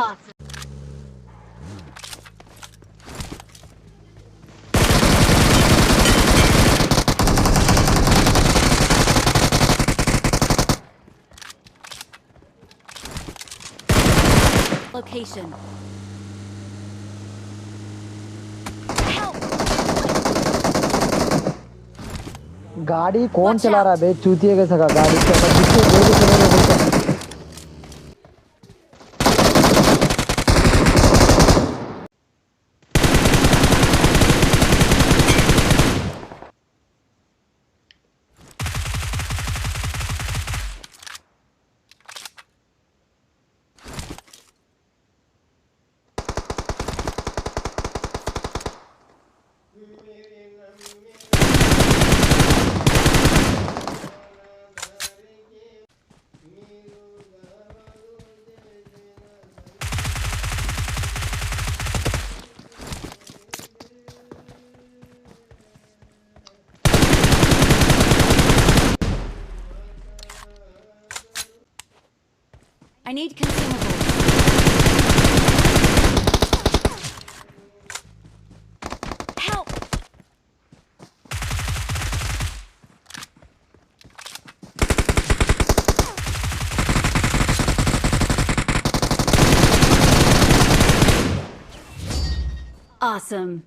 Awesome. Location. गाड़ी कौन Watch चला रहा है out. बे? चूतिए कैसा का गाड़ी चला पीछे गोली चला रहा है। I need consumables. Help! Awesome.